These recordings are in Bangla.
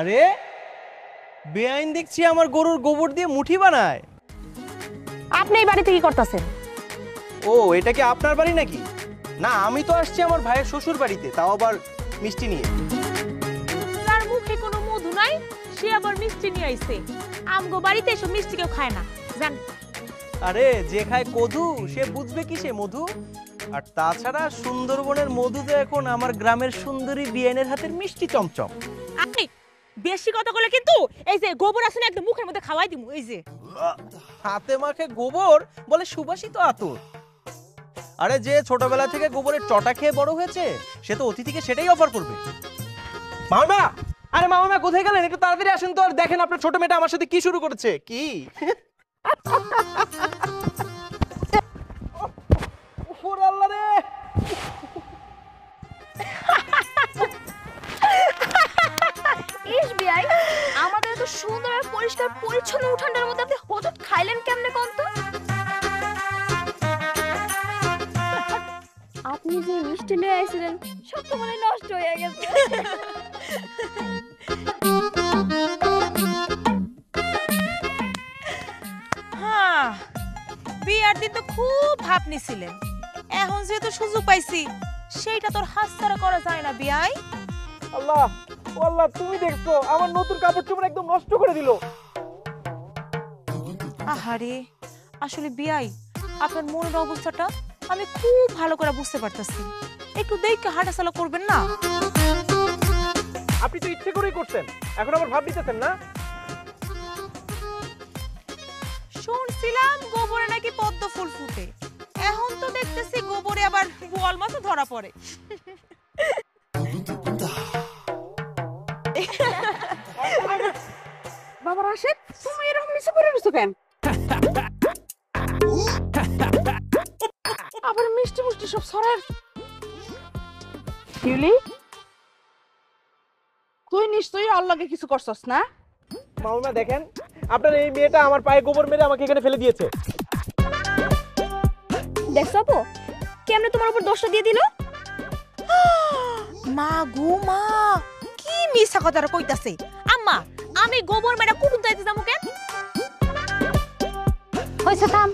আরে বেআইন দেখছি আমার গরুর গোবর দিয়ে মুঠি বানায়। আপনি এই বাড়িতে কি করতেছেন? ও, এটা কি আপনার বাড়ি নাকি? না, আমি তো আসছি আমার ভাইয়ের শ্বশুর বাড়িতে, তাও আবার মিষ্টি নিয়ে। তার মুখে কোনো মধু নাই, সে আবার মিষ্টি নিয়ে আইছে। আমগো বাড়িতে এসব মিষ্টি কেউ খায় না, জান। আরে যে খায় কদু সে বুঝবে কি সে মধু? আর তাছাড়া সুন্দরবনের মধু তো এখন আমার গ্রামের সুন্দরী বিয়ানের হাতের মিষ্টি চমচম। আপনি বেশি কথা বলে কিন্তু এই যে গোবর আছে না, একদম মুখের মধ্যে খাওয়াই দিমু। এই যে হাতে মাখে গোবর বলে সুবাসিত আতর। আরে যে ছোটবেলা থেকে গোবরের চটা খেয়ে বড় হয়েছে সে তো অতিথিকে সেটাই অফার করবে। মামা, আরে মামা কোথায় গেলেন? একটু তাড়াতাড়ি আসেন তো। আর দেখেন আপনার ছোট মেয়েটা আমার সাথে কি শুরু করেছে। কি ওরে আল্লাহ রে! ইস বিয়াই, আমাদের তো সুন্দর আর পরিষ্কার পরিচ্ছন্ন উঠানটার মধ্যে আপনি হঠাৎ খাইলেন কেমনে কোন তো? আপনি যে মিষ্টি নিয়ে আইছিলেন সব তো মানে নষ্ট হয়ে গেছে। হ্যাঁ, বিয়ার দিন তো খুব ভাব নিছিলেন, এখন যেহেতু সুযোগ পাইছি সেইটা তোর হাতছাড়া করা যায় না বিয়াই। আল্লাহ, ও আল্লাহ, তুমি দেখছো আমার নতুন কাপড় চোপড় একদম নষ্ট করে দিল। আহারে, আসলে বিয়াই আপনার মনের অবস্থাটা আমি খুব ভালো করে বুঝতে পারতেছি। একটু দেখে হাঁটাচলা করবেন না? আপনি তো ইচ্ছে করেই করছেন, এখন আবার ভাব নিতেছেন না? শুনছিলাম গোবরে নাকি পদ্ম ফুল ফুটে, এখন তো দেখতেছি গোবরে আবার বোয়াল মাছও ধরা পড়ে। বাবা রাশেদ, তুমি এরকম নিচে পড়ে রইছো কেন? আবার মিষ্টি মুষ্টি সব সরার। শিউলি, তুই নিশ্চয়ই আল্লাহকে কিছু করছস না? মামা দেখেন, আপনার এই মেয়েটা আমার পায়ে গোবর মেরে আমাকে এখানে ফেলে দিয়েছে। দেখছো আপু কেমনে তোমার উপর দোষটা দিয়ে দিল? মা গো মা, কি মিছা কথা কইতাছে। আম্মা, আমি গোবর মেরা কুটুম যাইতে যাবো কেন? হইছে, থাম।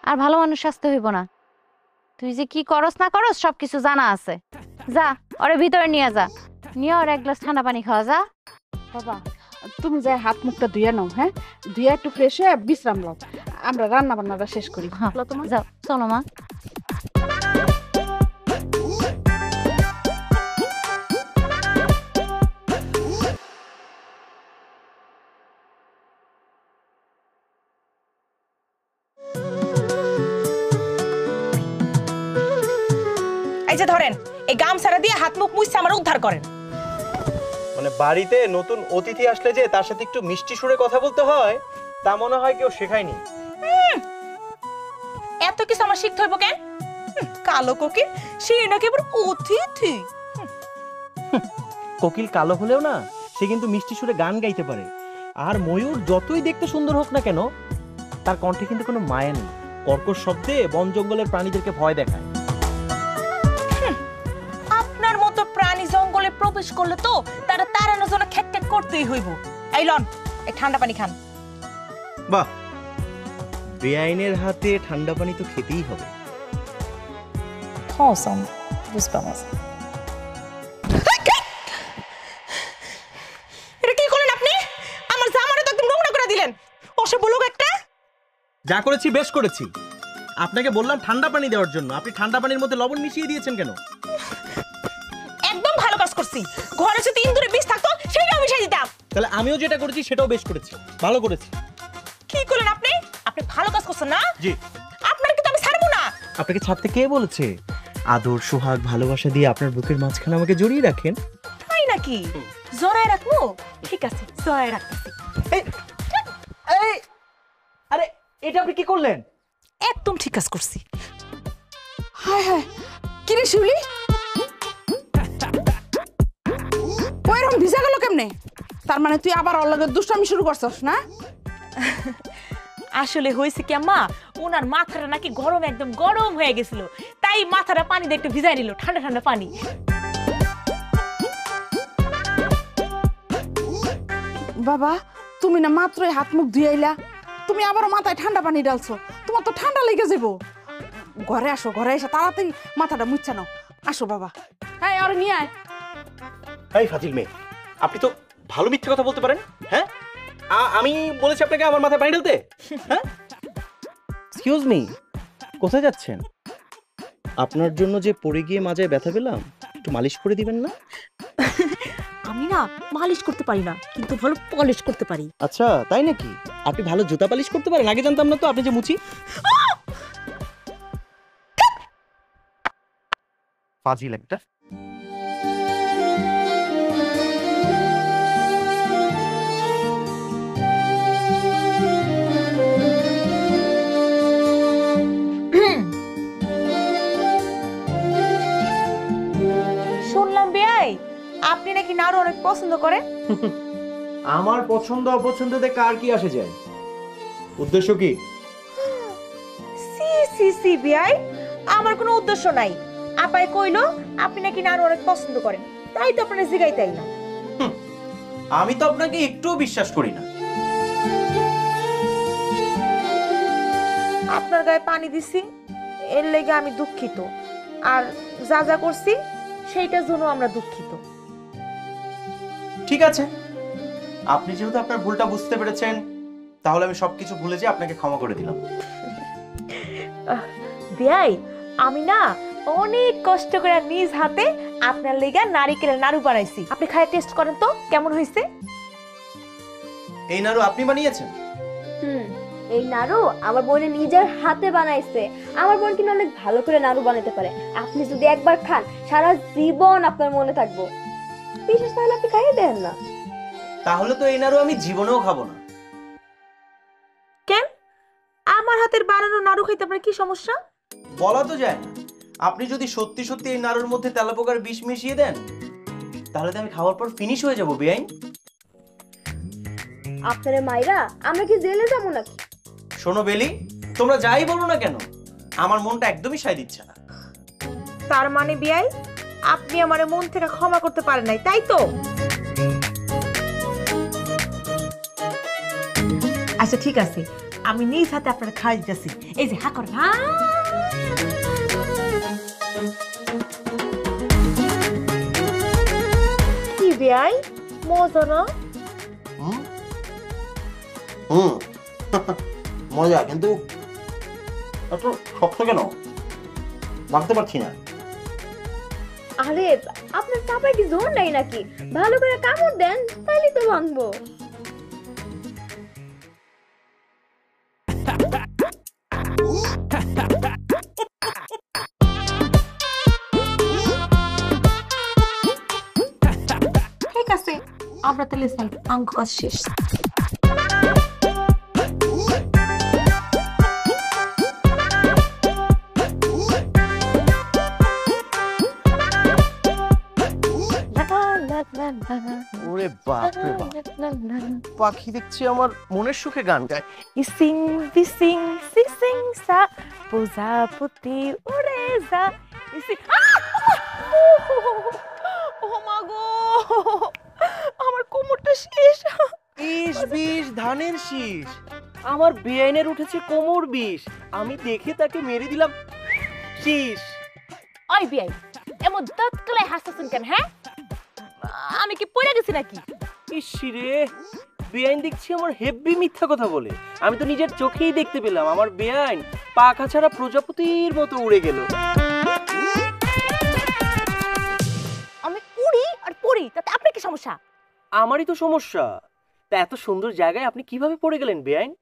আর ভালো মানুষ আসতে হইব না। তুই যে কি করস না করস সবকিছু জানা আছে। যা, ওরে ভিতরে নিয়ে যা, নিয়ে ওর এক গ্লাস ঠান্ডা পানি খাওয়া। যা বাবা, তুমি যাই হাত মুখটা ধুইয়া নাও। হ্যাঁ, ধুইয়া একটু ফ্রেশ হয়ে বিশ্রাম নাও। আমরা রান্না বান্নাটা শেষ করি। যাও, চলো মা। এই যে ধরেন, এই গামছাড়া দিয়ে হাত মুখ মুছছে আমার উদ্ধার করেন। মানে বাড়িতে নতুন অতিথি আসলে যে তার সাথে একটু মিষ্টি সুরে কথা বলতে হয়, তা মনে হয় কেউ শেখায়নি। এত কিছু আমার শিখতে হইব কেন? কালো কোকিল সে নাকি আবার অতিথি। কোকিল কালো হলেও না, সে কিন্তু মিষ্টি সুরে গান গাইতে পারে। আর ময়ূর যতই দেখতে সুন্দর হোক না কেন, তার কণ্ঠে কিন্তু কোনো মায়া নেই। কর্কশ শব্দে বন জঙ্গলের প্রাণীদেরকে ভয় দেখায়। আপনার মতো প্রাণী জঙ্গলে প্রবেশ করলে তো তারা তাড়ানোর জন্য খ্যাট খ্যাট করতেই হইব। এই লন, এই ঠান্ডা পানি খান। বাহ, বেআইনের হাতে ঠান্ডা পানি তো খেতেই হবে। Awesome. Goosebumps. এটা কি করলেন আপনি? আমার জামাটা তো একদম নোংরা করে দিলেন। ওসে বলুক একটা। যা করেছি বেশ করেছি। আপনাকে বললাম ঠান্ডা পানি দেওয়ার জন্য, আপনি ঠান্ডা পানির মধ্যে লবণ মিশিয়ে দিয়েছেন কেন? একদম ভালো কাজ করছি। ঘরে যদি ইন্দুরে বিষ থাকতো সেটাও মিশিয়ে দিতাম। তাহলে আমিও যেটা করেছি সেটাও বেশ করেছি, ভালো করেছি। কি করলেন আপনি? আপনি ভালো কাজ করছেন না? জি। আপনার কি তো আমি ছাড়বো না। আপনাকে ছাড়তে কে বলেছে? আদর সোহাগ ভালোবাসা দিয়ে আপনার বুকের মাঝখানে আমাকে জড়িয়ে রাখেন। তাই নাকি? জড়ায় রাখবো? ঠিক আছে, জড়ায় রাখতেছি। এই, আরে এটা আপনি কি করলেন? একদম ঠিক কাজ করছি। হায় হায়, কি রে শিউলি? ওইরকম ভিজা গেল কেমনে? তার মানে তুই আবার ওর লগে দুষ্টামি শুরু করছস না? আসলে হয়েছে কি আম্মা, ওনার মাথাটা নাকি গরম, একদম গরম হয়ে গেছিল, তাই মাথাটা পানি দিয়ে একটু ভিজাই নিল, ঠান্ডা ঠান্ডা পানি। বাবা, তুমি না মাত্রই হাত মুখ ধুয়ে আইলা, তুমি আবারও মাথায় ঠান্ডা পানি ঢালছো, তোমার তো ঠান্ডা লেগে যাবো। ঘরে আসো, ঘরে এসে তাড়াতাড়ি মাথাটা মুছছে নাও। আসো বাবা। হ্যাঁ, আর নিয়ে আয়। এই ফাজিল মেয়ে, আপনি তো ভালো মিথ্যে কথা বলতে পারেন। হ্যাঁ, আমি বলেছি আপনাকে আমার মাথায় পানি ঢালতে? হ্যাঁ, এক্সকিউজ মি, কোথায় যাচ্ছেন? আপনার জন্য যে পড়ে গিয়ে মাজায় ব্যথা পেলাম, একটু মালিশ করে দিবেন না? আমি না মালিশ করতে পারি না, কিন্তু ভালো পলিশ করতে পারি। আচ্ছা, তাই নাকি? আপনি ভালো জুতা পালিশ করতে পারেন? আগে জানতাম না তো। আপনি যে মুচি। ফাজিল একটা। শুনলাম বেয়াই আপনি নাকি নাড়ু অনেক পছন্দ করেন। আমার পছন্দ অপছন্দতে কার কি আসে যায়? উদ্দেশ্য কি? সি সি সি বেয়াই, আমার কোনো উদ্দেশ্য নাই। আপাই কইলো আপনি নাকি নাড়ু অনেক পছন্দ করেন, তাই তো আপনার জিগাইতাই না। আমি তো আপনাকে একটুও বিশ্বাস করি না। আপনার গায়ে পানি দিছি, এর লেগে আমি দুঃখিত, আর যা যা করছি সেইটার জন্য আমরা দুঃখিত। ঠিক আছে, আপনি যেহেতু আপনার ভুলটা বুঝতে পেরেছেন, তাহলে আমি সবকিছু ভুলে যেয়ে আপনাকে ক্ষমা করে দিলাম। বেয়াই, আমি না অনেক কষ্ট করে নিজ হাতে আপনার লেগে নারিকেলের নাড়ু বানাইছি, আপনি খায় টেস্ট করেন তো কেমন হয়েছে। এই নাড়ু আপনি বানিয়েছেন? এই নাড়ু আমার বোনের নিজের হাতে বানাইছে। আমার বোন কিন্তু অনেক ভালো করে নাড়ু বানাতে পারে। আপনি যদি একবার খান, সারা জীবন আপনার মনে থাকবো। বিশেষ তাহলে আপনি খাইয়ে দেন না। তাহলে তো এই নাড়ু আমি জীবনেও খাবো না। কেন? আমার হাতের বানানো নাড়ু খাইতে আপনার কি সমস্যা? বলা তো যায় না। আপনি যদি সত্যি সত্যি এই নাড়ুর মধ্যে তেলাপোকার বিষ মিশিয়ে দেন, তাহলে তো আমি খাওয়ার পর ফিনিশ হয়ে যাবো বেআইন। আপনারা মাইরা আমরা কি জেলে যাবো নাকি? শোনো বেলি, তোমরা যাই বলো না কেন, আমার মনটা একদমই সায় দিচ্ছে না। তার মানে বিয়াই আপনি আমারে মন থেকে ক্ষমা করতে পারেন নাই, তাই তো? আচ্ছা ঠিক আছে, আমি নিজ হাতে আপনার খাই দিতেছি। এই যে হা করেন, হা। কি বিয়াই, মজা না? মজা, কিন্তু এত শক্ত কেন? ভাবতে পারছি না। আরে আপনার চাপায় কি জোর নাই নাকি? ভালো করে কামড় দেন, তাইলে তো ভাঙবো। ঠিক আছে, আমরা তাহলে যাই, আঙ্ক কাজ শেষ। ওরে বাপ রে বাপ, পাখি দেখছি আমার মনের সুখে গান গায়। ইসিং বিসিং সিসিং সা প্রজাপতি উড়ে যা ইসিং। ও মা গো, আমার কোমরটা শেষ। ইস বিষ ধানের শীষ। আমার বেআইনের উঠেছে কোমর বিষ, আমি দেখে তাকে মেরে দিলাম শীষ। ওই বিয়াই, এমন দাঁত কলাই হাসতেছেন কেন? হ্যাঁ, আমি কি পড়ে গেছি নাকি? ইসিরে, বেআইন দেখছি আমার হেব্বি মিথ্যা কথা বলে। আমি তো নিজের চোখেই দেখতে পেলাম আমার বেআইন পাখা ছাড়া প্রজাপতির মতো উড়ে গেল। আমি উড়ি আর পড়ি, তাতে আপনার কি সমস্যা? আমারই তো সমস্যা। তা এত সুন্দর জায়গায় আপনি কিভাবে পড়ে গেলেন বেআইন?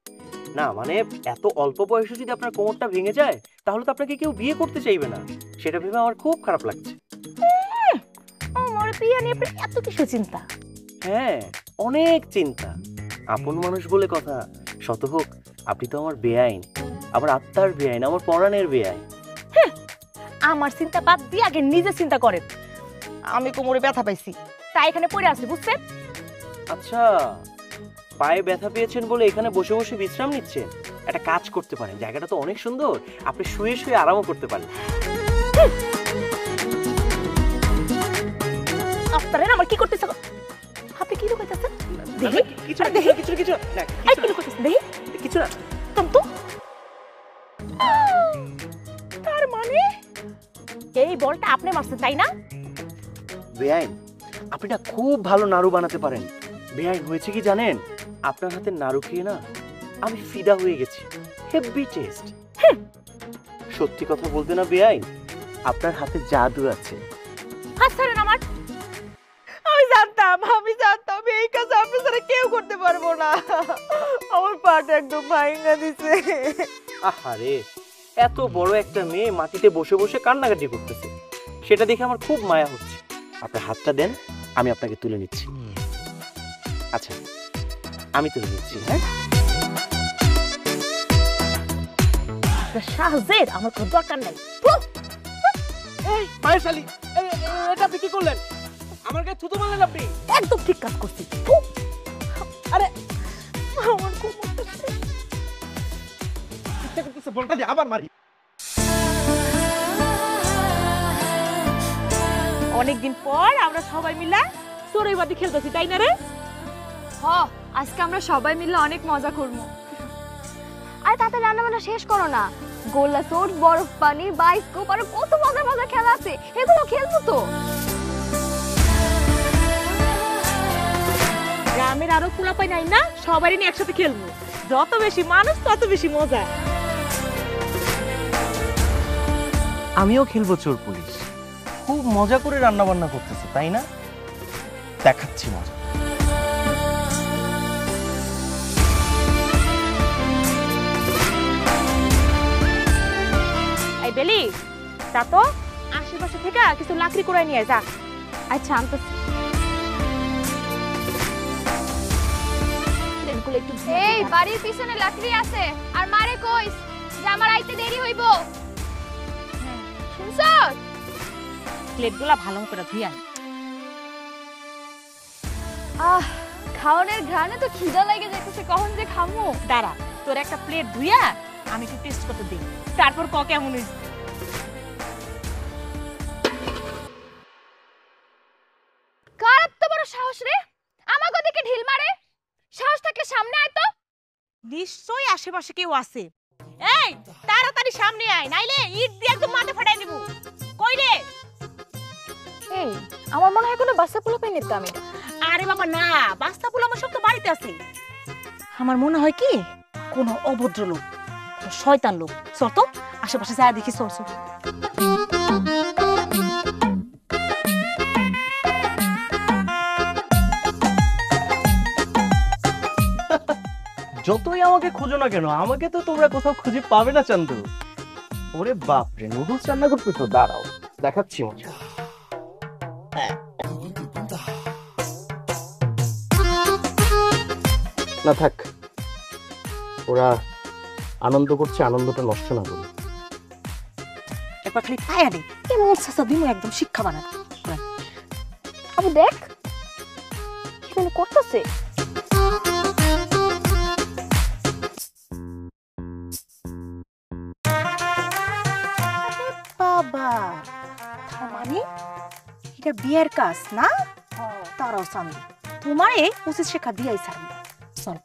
না মানে, এত অল্প বয়সে যদি আপনার কোমরটা ভেঙে যায়, তাহলে তো আপনাকে কেউ বিয়ে করতে চাইবে না। সেটা ভেবে আমার খুব খারাপ লাগছে। আমার বিয়ে নিয়ে আপনার এত কিছু চিন্তা? হ্যাঁ, অনেক চিন্তা। আপন মানুষ বলে কথা, শত হোক আপনি তো আমার বেআইন, আবার আত্মার বেআইন, আমার পরাণের বেআইন। আমার চিন্তা বাদ দিয়ে আগে নিজে চিন্তা করেন। আমি কোমরে ব্যথা পাইছি, তাই এখানে পড়ে আছে, বুঝছেন? আচ্ছা, পায়ে ব্যথা পেয়েছেন বলে এখানে বসে বসে বিশ্রাম নিচ্ছেন? একটা কাজ করতে পারেন, জায়গাটা তো অনেক সুন্দর, আপনি শুয়ে শুয়ে আরামও করতে পারেন। আপনারা আমার কি করতেছে? আপনি কি লুকাইতেছেন? দেখি কিছু না, দেখি কিছু না, কিছু না, না, এই কিছু কি না, লুকাইতেছেন? দেখি কিছু না। তো তার মানে এই বলটা আপনি মারছেন, তাই না? বেআইন, আপনি না খুব ভালো নাড়ু বানাতে পারেন। বেআইন, হয়েছে কি জানেন, আপনার হাতের নাড়ু খেয়ে না আমি ফিদা হয়ে গেছি। Heavy taste. সত্যি কথা বলতে না বেআইন, আপনার হাতে জাদু আছে। হাত ছাড়েন আমার। আমি জানতাম এই কাজ আপনি ছাড়া কেউ করতে পারবো না। আমার পাটা একদম ভাঙা দিছে। আহারে, এত বড় একটা মেয়ে মাটিতে বসে বসে কান্নাকাটি করতেছে, সেটা দেখে আমার খুব মায়া হচ্ছে। আপনার হাতটা দেন, আমি আপনাকে তুলে নিচ্ছি। আচ্ছা, আমি তুলে নিচ্ছি। হ্যাঁ, সাহায্যের আমার কোনো দরকার নাই। এই পায়েশালী, এটা আপনি কি করলেন? আমার গায়ে থুতু মারলেন আপনি। একদম ঠিক কাজ করছি। আরে আমার খুব ইচ্ছা করতেছে বলটা দিয়ে আবার মারি। অনেকদিন পর আমরা সবাই মিলে চড়ুইবাজি খেলতেছি, তাই না রে? আজকে আমরা সবাই মিলে অনেক মজা করবো। আর তাতে রান্না বান্না শেষ করো না, গোল্লা চোট, বরফ পানি, বাইস্কোপ, আর কত মজার মজার খেলা আছে, এগুলো খেলবো তো। গ্রামের আরো পোলাপাই নাই না, সবাই নিয়ে একসাথে খেলবো। যত বেশি মানুষ তত বেশি মজা। আমিও খেলবো চোর পুলিশ। খুব মজা করে রান্না বান্না করতেছে, তাই না? দেখাচ্ছি মজা। এই বেলি, তা তো আশেপাশে থেকে কিছু লাকড়ি করে নিয়ে যা। আচ্ছা, আনতেছি। এই বাড়ির পিছনে লাকড়ি আছে, আর মারে কইস যে আমার আইতে দেরি হইব। শুনছ? প্লেটগুলা ভালো করে ধুই আন। খাওয়ানোর ঘ্রাণে তো খিদা লাগে যাইতেছে, কখন যে খামু। দাঁড়া, তোর একটা প্লেট ধুইয়া আমি একটু টেস্ট করতে দিই, তারপর ক কেমন হইছে। কার এত বড় সাহস রে, আমাগো দিকে ঢিল মারে? সাহস থাকলে সামনে আয় তো। নিশ্চয়ই আশেপাশে কেউ আছে। এই তাড়াতাড়ি সামনে আয়, নাইলে ইট দিয়ে একদম মাথা ফাটাই দেব। কই রে? এই আমার মনে হয় কোনো বাচ্চা পোলা পাই নিতে আমি। আরে বাবা না, বাস্তা পোলা আমার সব তো বাড়িতে আছে। আমার মনে হয় কি কোনো অভদ্র লোক, কোনো শয়তান লোক। চল তো আশেপাশে যা দেখি, চল চল। যতই আমাকে খোঁজো না কেন, আমাকে তো তোমরা কোথাও খুঁজে পাবে না চান্দু। ওরে বাপরে, নুডলস রান্না করতে তো, দাঁড়াও দেখাচ্ছি মজা। না থাক, ওরা আনন্দ করছে, আনন্দটা নষ্ট না করুন। একবার খালি পায়া দে, এমন সাসা দিমু একদম শিক্ষা বানা। আবু দেখ কি মনে করতেছে। বাবা, তার মানে এটা বিয়ের কাজ না? তারাও চান্দু তোমারে উচিত শিক্ষা দিয়াই ছাড়বে। চল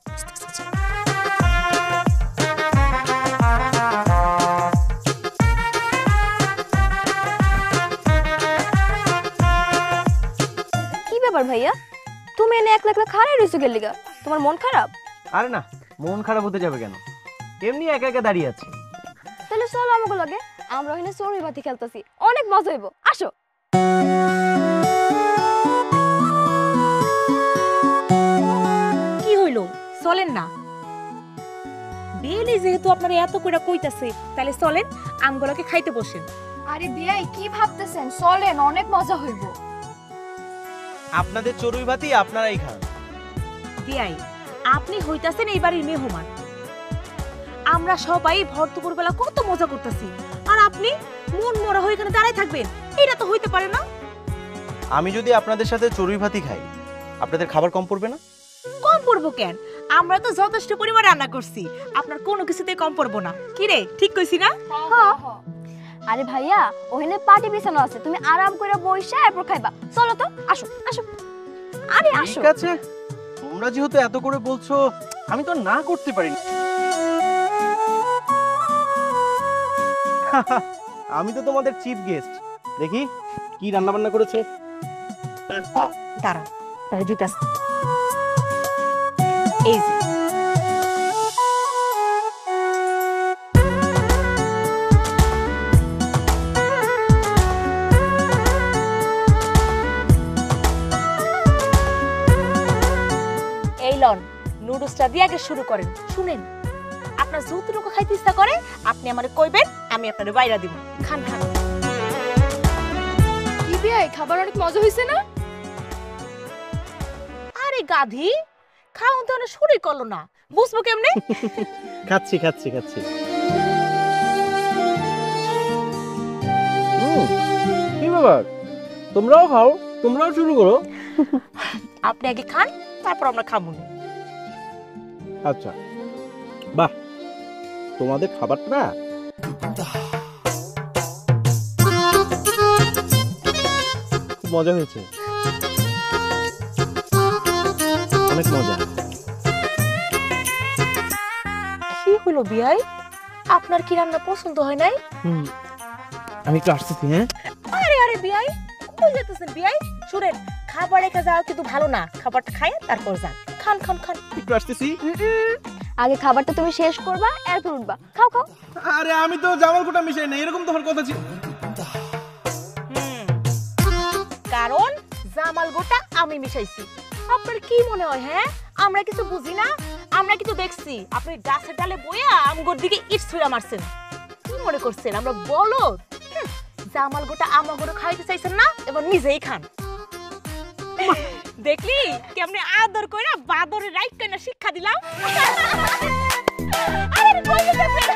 কি ব্যাপার ভাইয়া, তুমি এনে একলা একলা খাড়াই রইছো গেল লিগা? তোমার মন খারাপ? আরে না, মন খারাপ হতে যাবে কেন, এমনি একা একা দাঁড়িয়ে আছি। তাহলে চলো আমাকে লাগে, আমরা ওখানে চড়ুইবাতি খেলতেছি, অনেক মজা হইব, আসো। কি হইলো, চলেন না? বেলি যেহেতু আপনারা এত করে কইতাছে, তাহলে চলেন আমগুলোকে খাইতে বসেন। আরে বিয়াই কি ভাবতেছেন, চলেন, অনেক মজা হইব। আপনাদের চড়ুই ভাতি আপনারাই খান। দিয়াই, আপনি হইতাছেন এই বাড়ির মেহমান। আমরা সবাই ভর দুপুর বেলা কত মজা করতেছি, আর আপনি মন মরা হয়ে এখানে দাঁড়ায় থাকবেন? এটা তো হইতে পারে না। আমি যদি আপনাদের সাথে চড়ুই ভাতি খাই আপনাদের খাবার কম পড়বে না? কম পড়বো কেন? আমরা তো যথেষ্ট পরিমাণ রান্না করছি, আপনার কোনো কিছুতে কম পড়বো না। কি রে, ঠিক কইছি না? আরে ভাইয়া, ওখানে পাটি বিছানো আছে, তুমি আরাম করে বইসা এরপর খাইবা। চলো তো, আসো আসো। আরে আসো। ঠিক আছে, তোমরা যেহেতু এত করে বলছো আমি তো না করতে পারি না। আমি তো তোমাদের চিফ গেস্ট, দেখি কি রান্না বান্না করেছে। দাঁড়াও, তাহলে জুতা এই যে এই লন, নুডলসটা দিয়ে আগে শুরু করেন। শুনেন, আপনার যতটুকু খাইতে ইচ্ছা করে আপনি আমারে কইবেন, আমি আপনারে বাইরা দিব। খান খান। কি বিয়াই, খাবার অনেক মজা হইছে না? আরে গাধি, খাওন তো অনেক শুরুই করলো না, বুঝবো কেমনে? খাচ্ছি খাচ্ছি খাচ্ছি। কি ব্যাপার, তোমরাও খাও, তোমরাও শুরু করো। আপনি আগে খান, তারপর আমরা খাবো। আচ্ছা, বাহ, তোমাদের খাবারটা না খুব মজা হয়েছে, অনেক মজা। কি হলো বিয়াই, আপনার কি রান্না পছন্দ হয় নাই? আমি একটু আসতেছি। হ্যাঁ, আরে আরে বিয়াই, কই যেতেছেন বিয়াই? শুনেন, খাবার রেখে যাওয়া কিন্তু ভালো না, খাবারটা খায় তারপর যান। খান খান খান। একটু আসতেছি। আগে খাবারটা তুমি শেষ করবা, এরপর উঠবা। খাও খাও। আরে আমি তো জামাল কোটা মিশাই না, এরকম তো হওয়ার কথা ছিল। কারণ জামাল গোটা আমি মিশাইছি। আপনার কি মনে হয় হ্যাঁ আমরা কিছু বুঝি না? আমরা কিছু দেখছি আপনি গাছের ডালে বইয়া আমগোর দিকে ইট ছুঁড়া মারছেন। কি মনে করছেন আমরা বলদ? জামাল গোটা আমাগোরে খাইতে চাইছেন না, এবার নিজেই খান। দেখলি কেমনে আদর কইরা বাদরে রাইট কইনা শিক্ষা দিলাম। আরে কই যেতেছেন?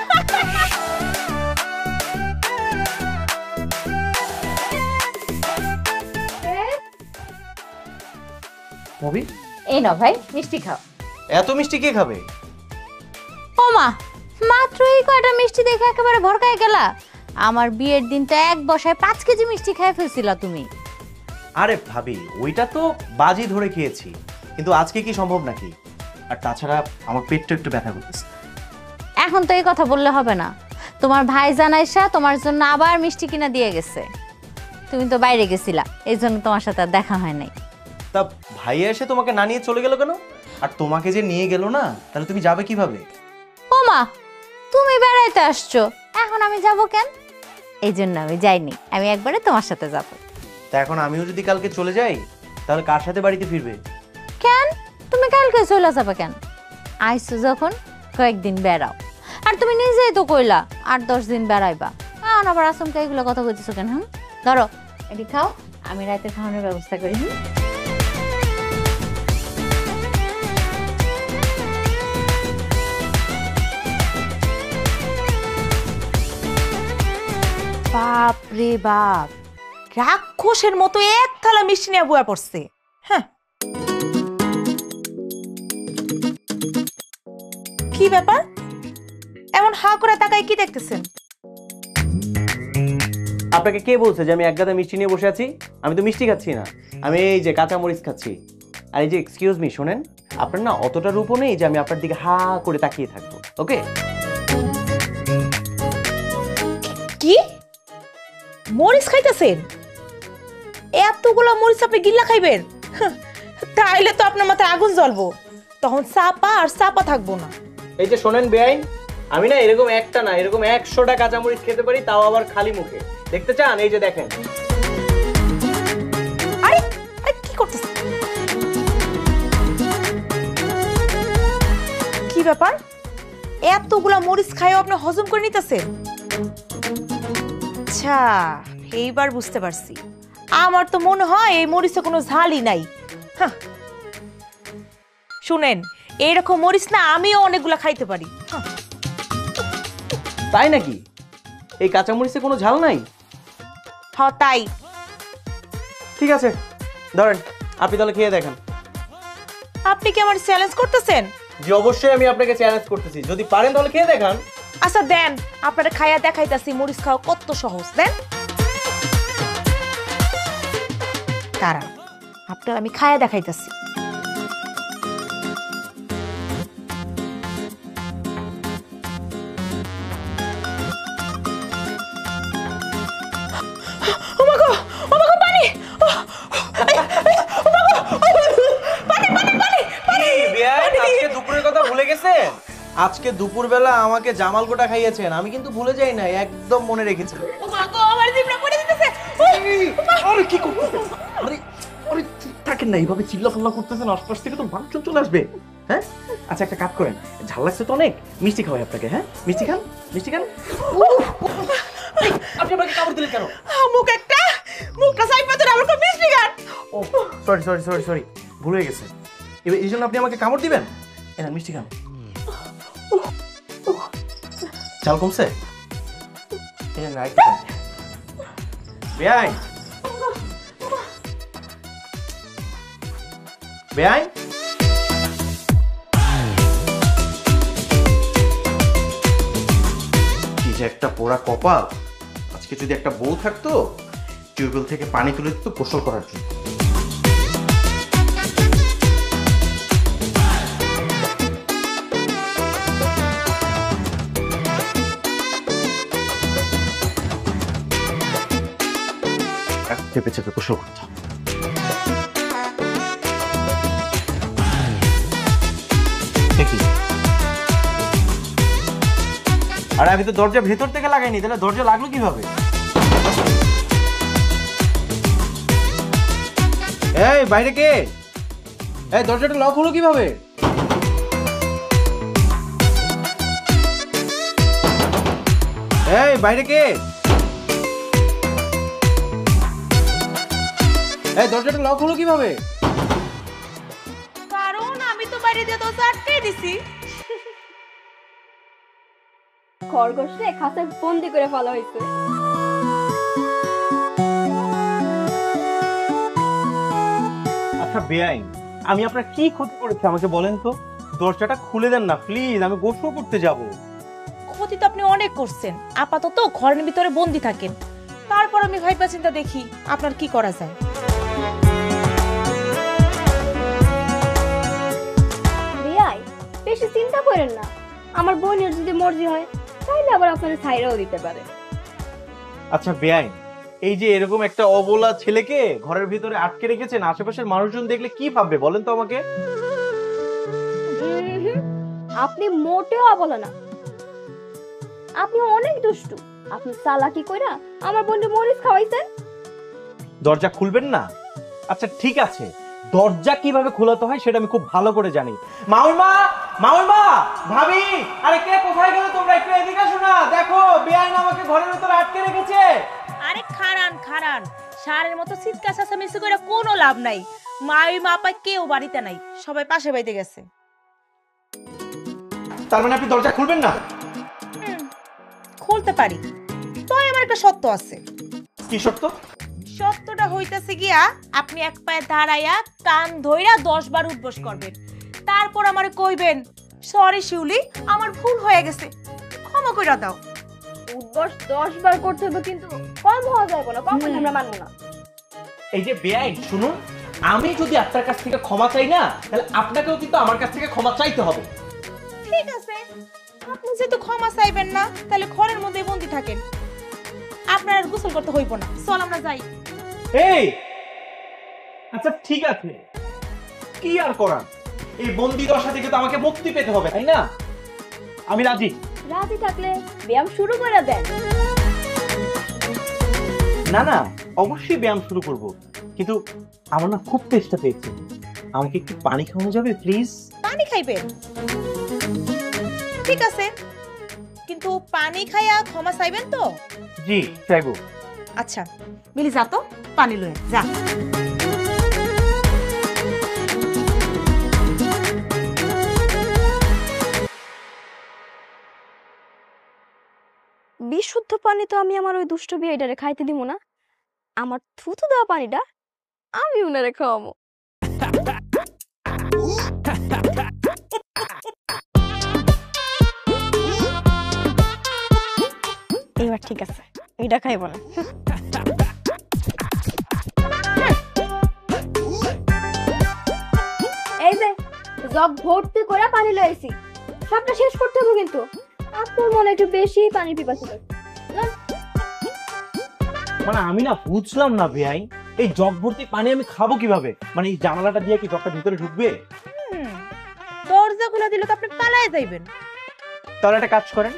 ভাবি, এই নাও ভাই, মিষ্টি খাও। এত মিষ্টি কে খাবে? ও মা, মাত্র এই কয়টা মিষ্টি দেখে একেবারে ভরকায় গেলা। আমার বিয়ের দিনটা এক বসায় 5 কেজি মিষ্টি খেয়ে ফেলছিলা তুমি। আরে ভাবি, ওইটা তো বাজি ধরে খেয়েছি, কিন্তু আজকে কি সম্ভব নাকি? আর তাছাড়া আমার পেটটা একটু ব্যথা করতেছে। এখন তো এই কথা বললে হবে না। তোমার ভাই জানাইসা তোমার জন্য আবার মিষ্টি কিনা দিয়ে গেছে। তুমি তো বাইরে গেছিলা, এই জন্য তোমার সাথে আর দেখা হয় নাই। তা ভাইয়া এসে তোমাকে না নিয়ে চলে গেল কেন? আর তোমাকে যে নিয়ে গেল না, তাহলে তুমি যাবে কিভাবে? ও মা, তুমি বেড়াইতে আসছো, এখন আমি যাব কেন? এই জন্য আমি যাইনি, আমি একবারে তোমার সাথে যাব। তা এখন আমিও যদি কালকে চলে যাই, তাহলে কার সাথে বাড়িতে ফিরবে? কেন তুমি কালকে চলে যাবে কেন? আইসো যখন কয়েকদিন বেড়াও। আর তুমি নিজেই তো কইলা 8-10 দিন বেড়াইবা, এখন আবার আসমকে এগুলো কথা কইতেছো কেন? ধরো এটি খাও, আমি রাতে খাওয়ানোর ব্যবস্থা করি। বাপ রে বাপ, রাক্ষসের মতো এক থালা মিষ্টি নিয়ে বয়া পড়ছে। হ্যাঁ, কি ব্যাপার এমন হা করে তাকাই কি দেখতেছেন? আপনাকে কে বলছে যে আমি এক গাদা মিষ্টি নিয়ে বসে আছি? আমি তো মিষ্টি খাচ্ছি না, আমি এই যে কাঁচা মরিচ খাচ্ছি। আর এই যে এক্সকিউজ মি, শোনেন, আপনার না অতটা রূপও নেই যে আমি আপনার দিকে হা করে তাকিয়ে থাকবো। ওকে? কি মরিচ খাইতেছেন? এতগুলো মরিচ আপনি গিল্লা খাইবেন? তাইলে তো আপনার মাথায় আগুন জ্বলবো, তখন চাপা আর চাপা থাকবো না। এই যে শোনেন বেআইন, আমি না এরকম একটা না, এরকম 100টা কাঁচামরিচ খেতে পারি, তাও আবার খালি মুখে। দেখতে চান? এই যে দেখেন। আরে আরে কি করতেছেন? কি ব্যাপার, এতগুলা মরিচ খাইও আপনি হজম করে নিতেছেন? আচ্ছা, এইবার বুঝতে পারছি। আমার তো মনে হয় এই মরিচে কোনো ঝালই নাই। হ্যাঁ, শুনেন, এইরকম মরিচ না আমিও অনেকগুলা খাইতে পারি। তাই নাকি? এই কাঁচামরিচে কোনো ঝাল নাই? হ্যাঁ তাই। ঠিক আছে, ধরেন আপনি তাহলে খেয়ে দেখেন। আপনি কি আমার চ্যালেঞ্জ করতেছেন? জি অবশ্যই আমি আপনাকে চ্যালেঞ্জ করতেছি, যদি পারেন তাহলে খেয়ে দেখান। আচ্ছা দেন, আপনারা খাইয়া দেখাইতাছি মরিচ খাওয়া কত সহজ। দেন কারণ আপনার আমি খাইয়া দেখাইতাছি। আজকে দুপুরের কথা ভুলে গেছেন? আজকে দুপুরবেলা আমাকে জামাল গোটা খাইয়েছেন, আমি কিন্তু ভুলে যাই না, একদম মনে রেখেছি। আরে কি করতেছেন? আরে আরে থাকেন না, এইভাবে চিল্লাফাল্লা করতেছেন, আশপাশ থেকে তো মানুষজন চলে আসবে। হ্যাঁ আচ্ছা একটা কাজ করেন, ঝাল লাগছে তো অনেক, মিষ্টি খাওয়াই আপনাকে। হ্যাঁ মিষ্টি খান, মিষ্টি খান। আপনি আমাকে কামড় দিলেন কেন? মুখ একটা মুখটা সাইড পাতরে আমার কো মিষ্টি গান। ও সরি সরি সরি সরি, ভুল হয়ে গেছে। এবার এই জন্য আপনি আমাকে কামড় দিবেন? এনা মিষ্টি খান। চাল কমছে? বেআই বেআই কি যে একটা পোড়া কপাল, আজকে যদি একটা বউ থাকতো টিউবওয়েল থেকে পানি তুলে দিত গোসল করার জন্য। চেপে চেপে গোসল করতে হবে। আরে আমি তো দরজা ভেতর থেকে লাগাইনি, তাহলে দরজা লাগলো কিভাবে? এই বাইরে কে? এই দরজাটা লক হলো কিভাবে? এই বাইরে কে? এই দরজাটা লক হলো কিভাবে? কারণ আমি তো বাইরে দিয়ে দরজা আটকে দিছি। খরগোশে খাঁচায় বন্দি করে ফেলা হয়েছে। আচ্ছা বেআইন, আমি আপনার কি ক্ষতি করেছি আমাকে বলেন তো? দরজাটা খুলে দেন না প্লিজ, আমি গোসল করতে যাব। ক্ষতি তো আপনি অনেক করছেন, আপাতত ঘরের ভিতরে বন্দি থাকেন, তারপর আমি ভাইবা চিন্তা দেখি আপনার কি করা যায়। বিয়াই বেশি চিন্তা করেন না, আমার বোনের যদি মর্জি হয় তাইলে আবার আপনারা ছাইরাও দিতে পারে। আচ্ছা বেআইন, এই যে এরকম একটা অবলা ছেলেকে ঘরের ভিতরে আটকে রেখেছেন, আশেপাশের মানুষজন দেখলে কি ভাববে বলেন তো আমাকে? আপনি মোটেও অবলা না, আপনি অনেক দুষ্টু। আপনি চালাকি কইরা আমার বোনকে মরিচ খাওয়াইছেন। দরজা খুলবেন না? আচ্ছা ঠিক আছে, দরজা কিভাবে খোলাতে হয় সেটা আমি খুব ভালো করে জানি। মাউইমা, মাউইমা, ভাবি, আরে কে কোথায় গেল তোমরা? একটু এদিকে আসো না, দেখো বেআইন আমাকে ঘরের ভিতরে আটকে রেখেছে। আরে খারান খারান, সারের মতো চিৎকার চেঁচামেচি করে কোনো লাভ নাই। মাই মাপা কেউ বাড়িতে নাই, সবাই পাশে বাড়িতে গেছে। তার মানে আপনি দরজা খুলবেন না? খুলতে পারি, তবে আমার একটা শর্ত আছে। কি শর্ত? সত্যটা হইতাছে গিয়া আপনি এক পায়ে দাঁড়াইয়া কান ধইরা 10 বার উঠবস করবেন, তারপর আমারে কইবেন সরি শিউলি আমার ভুল হয়ে গেছে, ক্ষমা কইরা দাও। উদ্বস 10 বার করতে হবে, কিন্তু কম হওয়া যাবে না, কখন আমরা মানব না। এই যে বেআইন শুনুন, আমি যদি আপনার কাছ থেকে ক্ষমা চাই না, তাহলে আপনাকেও কিন্তু আমার কাছ থেকে ক্ষমা চাইতে হবে। ঠিক আছে, আপনি যেহেতু ক্ষমা চাইবেন না তাহলে ঘরের মধ্যে বন্দি থাকেন, আপনার আর গোসল করতে হইব না। চল আমরা যাই। এই আচ্ছা ঠিক আছে, কি আর করার, এই বন্দি দশা থেকে তো আমাকে মুক্তি পেতে হবে, তাই না? আমি রাজি। রাজি থাকলে ব্যায়াম শুরু করে দেন। না না, অবশ্যই ব্যায়াম শুরু করব, কিন্তু আমার না খুব তেষ্টা পেয়েছে, আমাকে একটু পানি খাওয়ানো যাবে প্লিজ? পানি খাইবেন? ঠিক আছে, কিন্তু পানি খাইয়া ক্ষমা চাইবেন তো? জি চাইবো। আচ্ছা মিলি যা তো পানি লয়ে যা। বিশুদ্ধ পানি তো আমি আমার ওই দুষ্ট বিয়েটারে খাইতে দিব না। আমার থুতু দেওয়া পানিটা আমি উনারে খাওয়াবো। এইবার ঠিক আছে, এটা খাইব না। এই যে জগ ভর্তি করে পানি লইছি, সবটা শেষ করতে হবে কিন্তু। আপনার মনে একটু বেশি পানি পিপাসা লাগছে। মানে আমি না বুঝলাম না ভাই, এই জগ ভর্তি পানি আমি খাবো কিভাবে? মানে এই জানালাটা দিয়ে কি জগটা ভিতরে ঢুকবে? দরজা খুলে দিলে তো আপনি পালায়ে যাইবেন। তাহলে একটা কাজ করেন,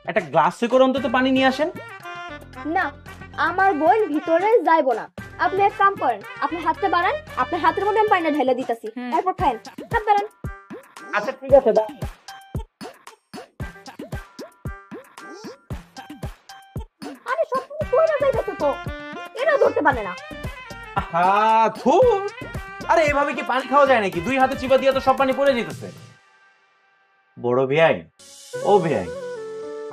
একটা গ্লাসে করে অন্তত পানি নিয়ে আসেন। না, আমার বোন ভিতরে যাইবো না। আপনি এক কাম করেন, আপনার হাতটা বাড়ান, আপনার হাতের মধ্যে আমি পানিটা ঢেলে দিতেছি, এরপর খাইন। হাত বাড়ান। আচ্ছা ঠিক আছে, দাও। আরে সব কিছু কইরা যাইতেছে তো, এটাও ধরতে পারে না। হ্যাঁ ধুর, আরে এভাবে কি পানি খাওয়া যায় নাকি? দুই হাতে চিপা দিয়ে তো সব পানি পড়ে যেতেছে। বড় ভাই, ও ভাই,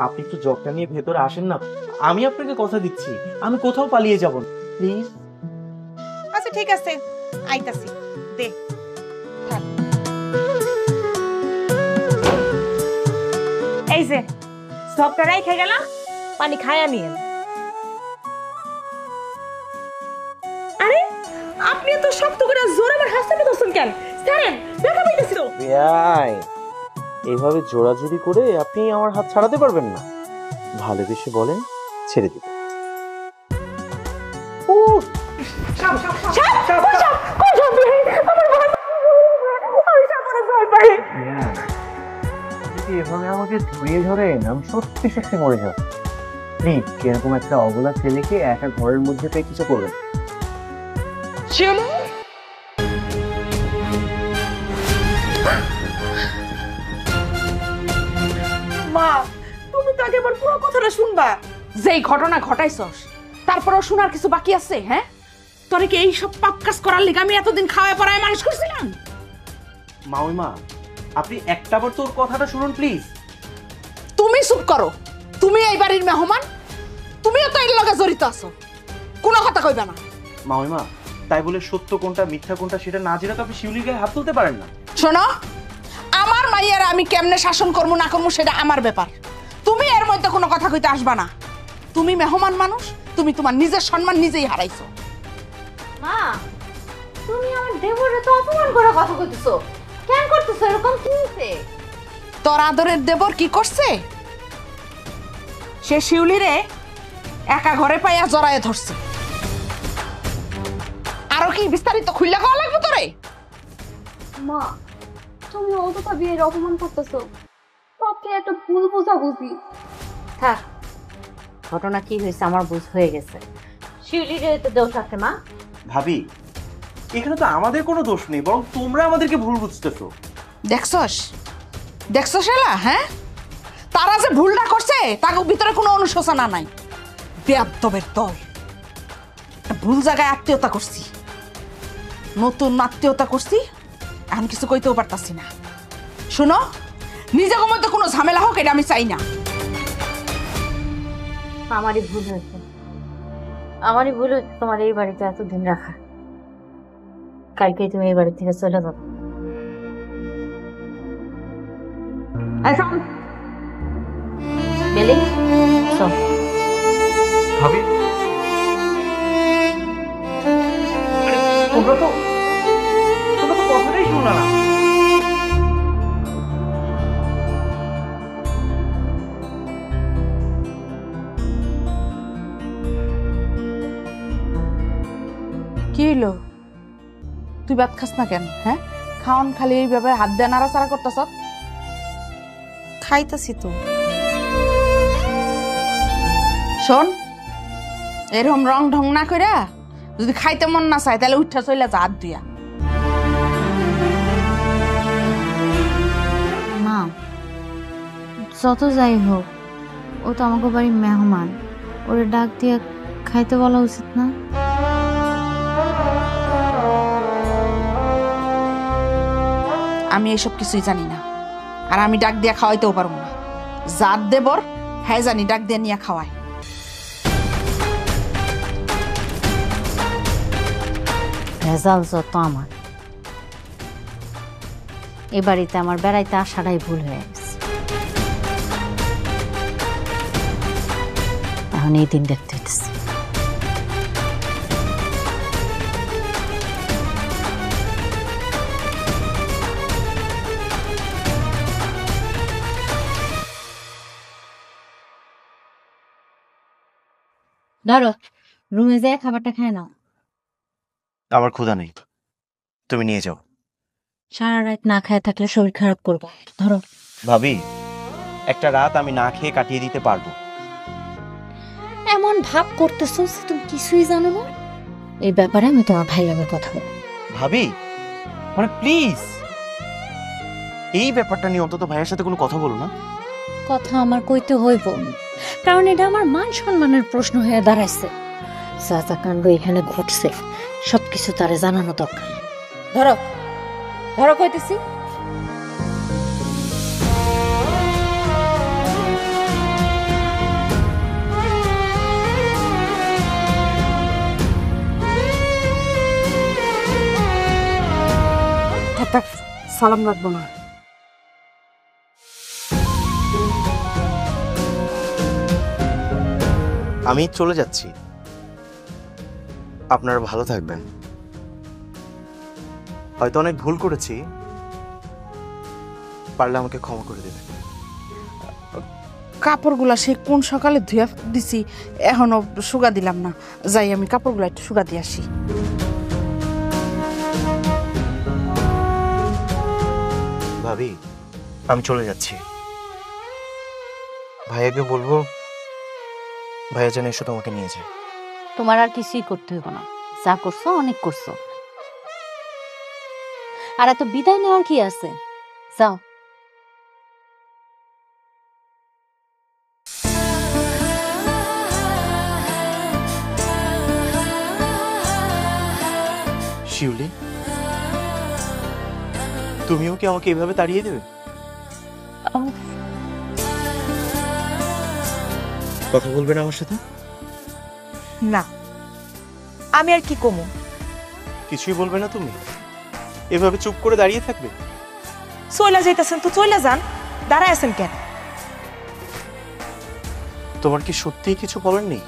আপনি একটু জগটা নিয়ে ভেতরে আসেন না। আমি আপনাকে কথা দিচ্ছি, আমি কোথাও পালিয়ে যাব না, প্লিজ। আচ্ছা ঠিক আছে, আইতাছি। দে এই যে সবটা রাইখা গেলাম, পানি খায়া নিয়েন। আরে আপনি তো শক্ত করে জোরে আমার হাসতে দর্শন কেন? ছাড়েন, ব্যথা পাইতেছি তো। ভাই, এইভাবে জোড়াজুড়ি করে আপনি আমার হাত ছাড়াতে পারবেন না। ভালোবেসে বলেন, ছেড়ে দিবেন। এভাবে আমাকে ধুয়ে ধরেন, আমি সত্যি সত্যি মরে যাব। প্লিজ, এরকম একটা অবলা ছেলেকে একা ঘরের মধ্যে পেয়ে কিছু করবেন। মা, তুমি তো আগে আমার পুরো কথাটা শুনবা। যেই ঘটনা ঘটাইছস, তারপরেও শোনার কিছু বাকি আছে? হ্যাঁ, তোরে কি এই সব পাপ কাজ করার লিগে আমি এতদিন খাওয়ায় পড়ায় মানুষ করছিলাম? মাউইমা, আপনি একটাবার তোর কথাটা শুনুন প্লিজ। তুমি চুপ করো, তুমি এই বাড়ির মেহমান, তুমিও তো এর লগে জড়িত আছো, কোনো কথা কইবা না। মাউইমা, তাই বলে সত্য কোনটা মিথ্যা কোনটা সেটা না জেনে তো আপনি শিউলির গায়ে হাত তুলতে পারেন না। শোনো, আমার মাইয়ার আমি কেমনে শাসন করবো না করবো সেটা আমার ব্যাপার, তুমি এর মধ্যে কোনো কথা কইতে আসবা না। তুমি মেহমান মানুষ, তুমি তোমার নিজের সম্মান নিজেই হারাইছো। মা, তুমি আমার দেবরে তো অপমান করে কথা কইতেছো কেন? করতেছো এরকম? কি হইছে? তোর আদরের দেবর কি করছে? সে শিউলিরে একা ঘরে পাইয়া জড়ায় ধরছে। আরো কি বিস্তারিত খুইলা খাওয়া লাগবে তোরে? মা, তুমি অতটা বিয়ের অপমান করতেছো, সবকে একটা ভুল বোঝাবুঝি। থাক, ঘটনা কি হয়েছে আমার বুঝ হয়ে গেছে। শিউলিরে তো দোষ আছে মা। ভাবি, এখানে তো আমাদের কোনো দোষ নেই, বরং তোমরা আমাদেরকে ভুল বুঝতেছো। দেখছস দেখছস এলা? হ্যাঁ, তারা যে ভুলটা করছে তার ভিতরে কোনো অনুশোচনা নাই। বেয়াদবের দল, ভুল জায়গায় আত্মীয়তা করছি, নতুন আত্মীয়তা করছি, এখন কিছু কইতেও পারতাছি না। শুনো, নিজের মধ্যে কোনো ঝামেলা হোক এটা আমি চাই না। আমারই ভুল হয়েছে, আমারই ভুল হয়েছে তোমার এই বাড়িতে এতদিন রাখা। কালকেই তুমি এই বাড়ি থেকে চলে যাবে। বেলি, চল। ভাবি, তোমরা তো কথাটাই শুনলা না। কি হইলো? তুই ভাত খাস না কেন? হ্যাঁ, খাওন খালি এইভাবে হাত দিয়ে নাড়াচাড়া করতেছ। খাইতাছি তো। শোন, এরকম রং ঢং না কইরা যদি খাইতে মন না চায় তাহলে উঠা চলে যা হাত দিয়া। মা, যত যাই হোক ও তো আমাকে বাড়ির মেহমান, ওরে ডাক দিয়ে খাইতে বলা উচিত না? আমি এসব কিছুই জানি না, আর আমি ডাক দিয়া খাওয়াইতেও পারবো না। জাত দেবর হ্যাঁ জানি ডাক দিয়ে নিয়ে খাওয়ায়। ভেজাল যত আমার। এ বাড়িতে আমার বেড়াইতে আসাটাই ভুল হয়ে গেছে। এখন এই দিন দেখতে হইতেছে। ধরো রুমে যেয়ে খাবারটা খায় নাও। আমার ক্ষুধা নেই, তুমি নিয়ে যাও। সারা রাত না খায় থাকলে শরীর খারাপ করবো। ধরো। ভাবি, একটা রাত আমি না খেয়ে কাটিয়ে দিতে পারবো। এমন ভাব করতেছো যে তুমি কিছুই জানো না। এই ব্যাপারে আমি তোমার ভাই লাগে কথা বলবো। ভাবি মানে প্লিজ, এই ব্যাপারটা নিয়ে অন্তত ভাইয়ের সাথে কোনো কথা বলো না। কথা আমার কইতে হইব, কারণ এটা আমার মান সম্মানের প্রশ্ন হয়ে দাঁড়াইছে। যা যা কাণ্ড এখানে ঘটছে সবকিছু তারে জানানো দরকার। ধরো ধরো কইতেছি। সালাম লাগবো না। আমি চলে যাচ্ছি, আপনারা ভালো থাকবেন। হয়তো অনেক ভুল করেছি, পারলে আমাকে ক্ষমা করে দেবেন। কাপড়গুলা সে কোন সকালে ধুয়া দিছি, এখনো শুকা দিলাম না। যাই আমি কাপড়গুলা একটু শুকা দিয়ে আসি। ভাবি আমি চলে যাচ্ছি, ভাইয়াকে বলবো ভাইয়া যেন এসে তোমাকে নিয়ে যায়। তোমার আর কিছুই করতে হইব না, যা করছো অনেক করছো। আর এত বিদায় নেওয়ার কি আছে, যাও। শিউলি, তুমিও কি আমাকে এভাবে তাড়িয়ে দেবে? কথা বলবে না আমার সাথে? না, আমি আর কি কমু? কিছুই বলবে না তুমি? এভাবে চুপ করে দাঁড়িয়ে থাকবে? চইলা যাইতেছেন তো চইলা যান, দাঁড়ায় আছেন কেন? তোমার কি সত্যিই কিছু বলার নেই?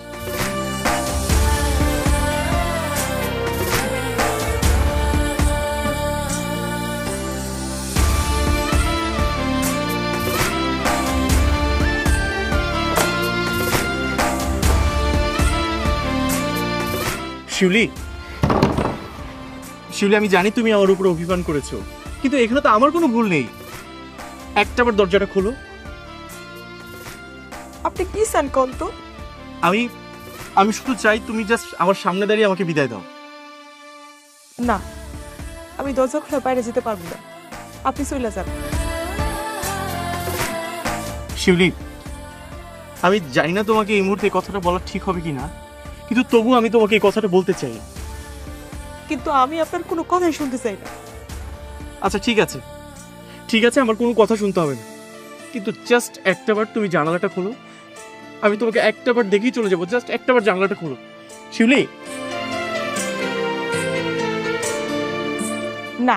শিউলি, শিউলি, আমি জানি তুমি আমার উপর অভিমান করেছো, কিন্তু এখানে তো আমার কোনো ভুল নেই। একটাবার দরজাটা খোলো। আপনি কি চান কোন তো? আমি শুধু চাই তুমি জাস্ট আমার সামনে দাঁড়িয়ে আমাকে বিদায় দাও। না, আমি দরজা খুলে বাইরে যেতে পারবো না, আপনি চইলা যান। শিউলি, আমি জানি না তোমাকে এই মুহূর্তে এই কথাটা বলা ঠিক হবে কিনা, কিন্তু তবু আমি তোমাকে এই কথাটা বলতে চাই। কিন্তু আমি আপনার কোনো কথাই শুনতে চাই না। আচ্ছা ঠিক আছে, ঠিক আছে, আমার কোনো কথা শুনতে হবে না, কিন্তু জাস্ট একটাবার তুমি জানালাটা খোলো। আমি তোমাকে একটাবার দেখেই চলে যাবো, জাস্ট একটাবার জানালাটা খোলো। শিউলি। না,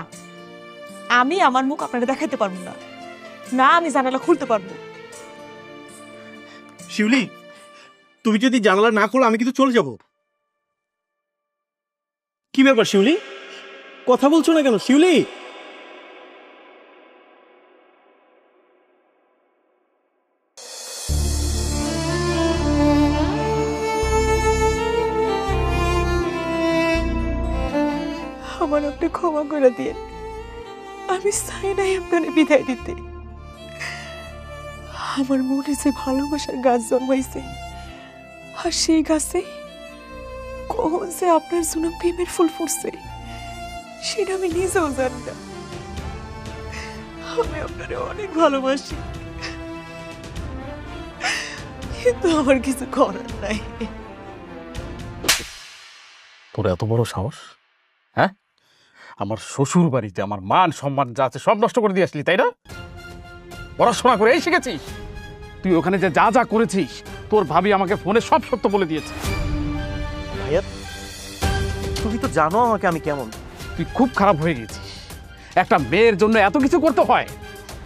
আমি আমার মুখ আপনারা দেখাইতে পারবো না। না, আমি জানালা খুলতে পারবো। শিউলি, তুমি যদি জানালা না খোলো আমি কিন্তু চলে যাব। কি ব্যাপার শিউলি, কথা বলছো না কেন? শিউলি, আমার আপনি ক্ষমা করে দিয়ে, আমি চাই নাই আপনার বিদায় দিতে। আমার মনে যে ভালোবাসার গাছ জন্মাইছে, আর সেই গাছে কখন যে আপনার জন্য প্রেমের ফুল ফুটছে সেটা আমি নিজেও জানি না। আমি আপনারে অনেক ভালোবাসি, কিন্তু আমার কিছু করার নাই। তোর এত বড় সাহস, হ্যাঁ? আমার শ্বশুর বাড়িতে আমার মান সম্মান যা আছে সব নষ্ট করে দিয়ে আসলি, তাই না? পড়াশোনা করে এই শিখেছিস? তুই ওখানে যে যা যা করেছিস তোর ভাবি আমাকে ফোনে সব সত্য বলে দিয়েছে। ভাইয়া তুমি তো জানো আমাকে আমি কেমন। তুই খুব খারাপ হয়ে গেছিস। একটা মেয়ের জন্য এত কিছু করতে হয়,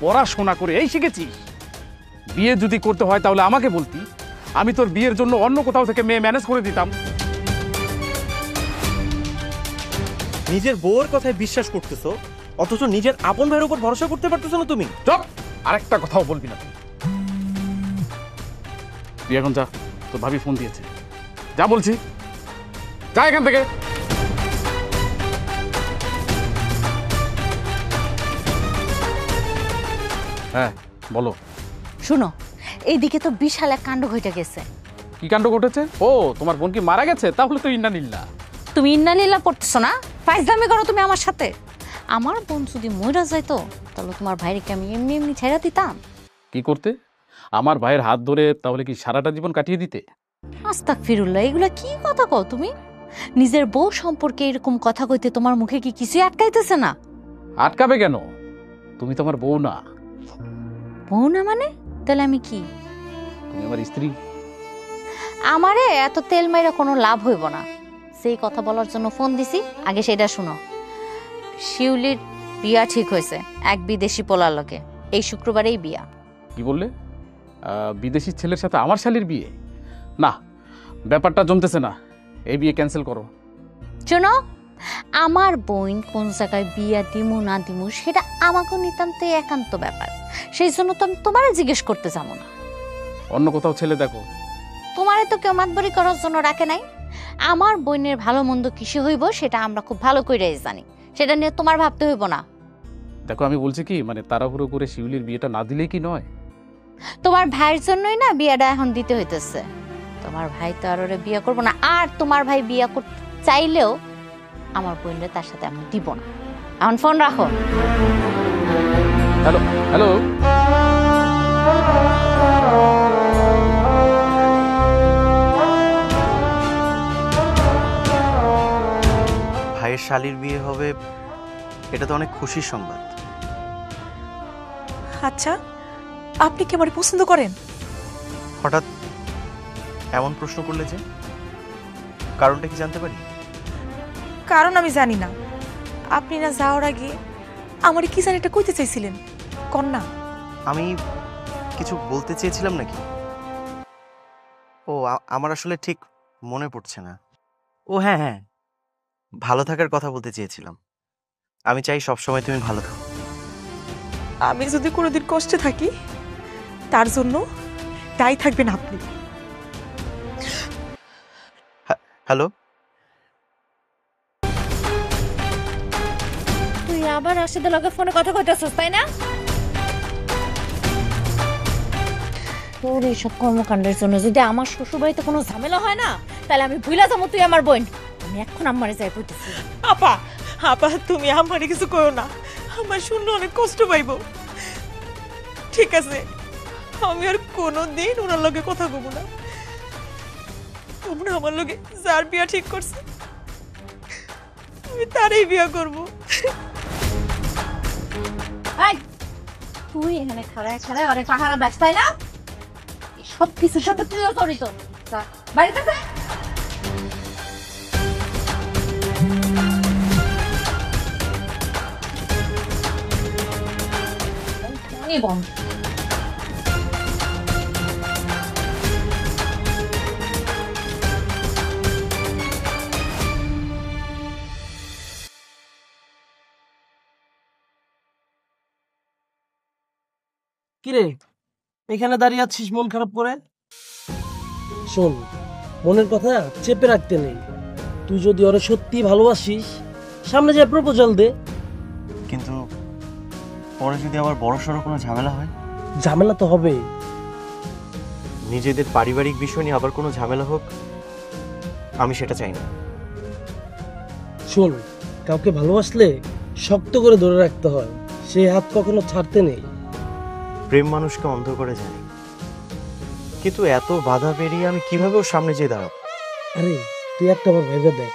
পড়াশোনা করে এই শিখেছিস। বিয়ে যদি করতে হয় তাহলে আমাকে বলতি, আমি তোর বিয়ের জন্য অন্য কোথাও থেকে মেয়ে ম্যানেজ করে দিতাম। নিজের বউয়ের কথায় বিশ্বাস করতেছো, অথচ নিজের আপন ভাইয়ের উপর ভরসা করতে পারতেছো না তুমি। চুপ, আরেকটা কথাও বলবি না তুই। তুই এখন যা, তোর ভাবি ফোন দিয়েছে, যা বলছি, যা এখান থেকে। হ্যাঁ বলো। শুনো, এইদিকে তো বিশাল এক কাণ্ড ঘটে গেছে। কি কাণ্ড ঘটেছে? ও, তোমার বোন কি মারা গেছে? তাহলে তো ইন্নালিল্লাহ। তুমি ইন্নালিল্লাহ পড়তেছো না? ফাইজলামি করো তুমি আমার সাথে। আমার বোন যদি মইরা যাইতো তাহলে তোমার ভাইকে আমি এমনি এমনি ছেড়ে দিতাম। কি করতে? আমার ভাইয়ের হাত ধরে তাহলে কি সারাটা জীবন কাটিয়ে দিতে? আস্তাগফিরুল্লাহ, এগুলা কি কথা কও তুমি? নিজের বউ সম্পর্কে এরকম কথা কইতে তোমার মুখে কি কিছুই আটকাইতেছে না? আটকাবে কেন? তুমি তো আমার বউ না। বউ না মানে? তাহলে আমি কি? তুমি আমার স্ত্রী। আমারে এত তেল মাইরা কোনো লাভ হইব না। সেই কথা বলার জন্য ফোন দিছি, আগে সেটা শুনো। শিউলির বিয়া ঠিক হয়েছে এক বিদেশি পোলার লগে। এই শুক্রবারেই বিয়া। কি বললে? বিদেশি ছেলের সাথে আমার শালীর বিয়ে? না, ব্যাপারটা জমতেছে না। এই বিয়ে ক্যান্সেল করো। শোনো, আমার বোন কোন জায়গায় বিয়া দিমু না দিমু সেটা আমাকে নিতান্ত একান্ত ব্যাপার। সেই জন্য তো আমি তোমারে জিজ্ঞেস করতে যাবো না। অন্য কোথাও ছেলে দেখো। তোমারে তো কেউ মাতবরি করার জন্য রাখে নাই। আমার বোনের ভালো মন্দ কিসে হইব সেটা আমরা খুব ভালো করে জানি, সেটা নিয়ে তোমার ভাবতে হইব না। দেখো, আমি বলছি কি, মানে তাড়াহুড়ো করে শিউলির বিয়েটা না দিলেই কি নয়? তোমার ভাইয়ের জন্যই না বিয়েটা এখন দিতে হইতেছে। তোমার ভাই তো আর ওরে বিয়ে করবো না, আর তোমার ভাই বিয়ে করতে চাইলেও আমার বোনের তার সাথে আমি দিব না। এখন ফোন রাখো। Hello hello. ভাইয়ের শালীর বিয়ে হবে, এটা তো অনেক খুশির সংবাদ। আচ্ছা, আপনি কি আমার পছন্দ করেন? হঠাৎ এমন প্রশ্ন করলে যে, কারণটা কি জানতে পারি? কারণ আমি জানি না। আপনি না যাওয়ার আগে আমার কি জানি এটা কইতে চাইছিলেন, কন্যা। আমি কিছু বলতে চেয়েছিলাম নাকি? ও, আমার আসলে ঠিক মনে পড়ছে না। ও হ্যাঁ হ্যাঁ, ভালো থাকার কথা বলতে চেয়েছিলাম। আমি চাই সবসময় তুমি ভালো থাকো। আমি যদি কোনোদিন কষ্টে থাকি তার জন্য দায়ী থাকবেন আপনি। হ্যালো। তুই আবার রাশেদের লগে ফোনে কথা কইতেছস, তাই না? তোর এইসব কর্মকাণ্ডের জন্য যদি আমার শ্বশুর বাড়িতে কোনো ঝামেলা হয় না, তাহলে আমি ভুলা যাবো তুই আমার বোন। আমি এখন আমারে যাই পড়তেছি। আপা, আপা তুমি আমারে কিছু কইও না, আমার শুনলে অনেক কষ্ট পাইব। ঠিক আছে, আমি আর কোনোদিন ওনার লগে কথা কব না। তোমরা আমার লগে যার বিয়া ঠিক করছে আমি তারই বিয়া করব। তুই এখানে খাড়ায় খাড়ায় অনেক পাহারা ব্যাস, তাই না? সব কিছুর সাথে তুইও জড়িত। বাড়িতে যা। বন্ধ। কিরে, এখানে দাঁড়িয়ে আছিস মন খারাপ করে? শোন, মনের কথা চেপে রাখতে নেই। তুই যদি ওরে সত্যি ভালোবাসিস, সামনে যায় প্রপোজাল দে। কিন্তু পরে যদি আবার বড়সড় কোনো ঝামেলা হয়? ঝামেলা তো হবে। নিজেদের পারিবারিক বিষয় নিয়ে আবার কোনো ঝামেলা হোক, আমি সেটা চাই না। শোন, কাউকে ভালোবাসলে শক্ত করে ধরে রাখতে হয়, সেই হাত কখনো ছাড়তে নেই। প্রেম মানুষকে অন্ধ করে জানি, কিন্তু এত বাধা পেরিয়ে আমি কিভাবে ওর সামনে যেয়ে দাঁড়াবো? আরে তুই একটা বার ভেবে দেখ,